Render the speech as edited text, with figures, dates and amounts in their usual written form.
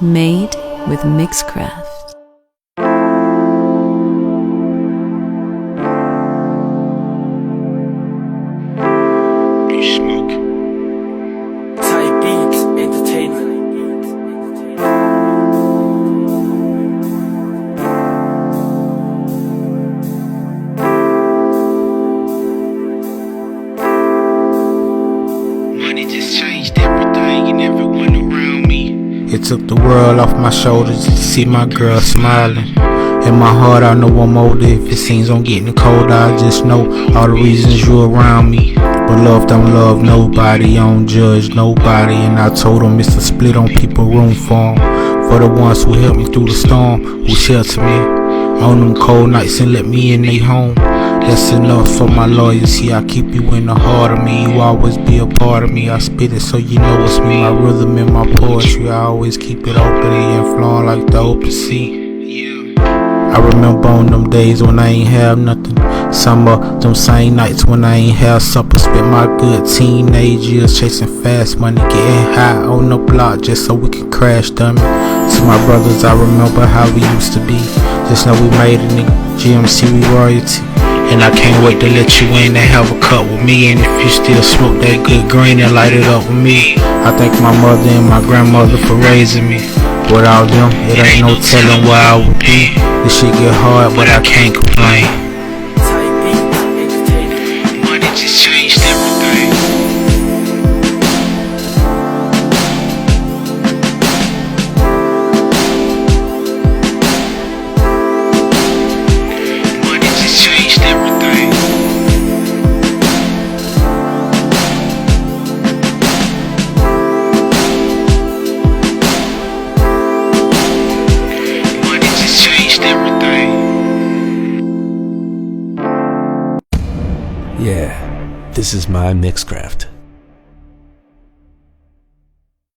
Made with Mixcraft. It took the world off my shoulders to see my girl smiling. In my heart I know I'm older. If it seems I'm getting colder, I just know all the reasons you around me. But love don't love nobody, I don't judge nobody. And I told them it's a split on people, room for 'em. For the ones who helped me through the storm, who shelter me on them cold nights and let me in their home. That's enough for my loyalty. I keep you in the heart of me. You always be a part of me. I spit it so you know it's me. My rhythm and my poetry, I always keep it open and flowing like the open sea. I remember on them days when I ain't have nothing. Some of them same nights when I ain't have supper. Spent my good teenage years chasing fast money, getting high on the block just so we could crash dummy. To my brothers, I remember how we used to be. Just know we made it, nigga. GMC, we royalty. And I can't wait to let you in and have a cup with me. And if you still smoke that good green and light it up with me. I thank my mother and my grandmother for raising me. Without them, it ain't no telling where I would be. This shit get hard, but I can't complain. Money just changed everything. Money just changed everything. Yeah, this is my Mixcraft.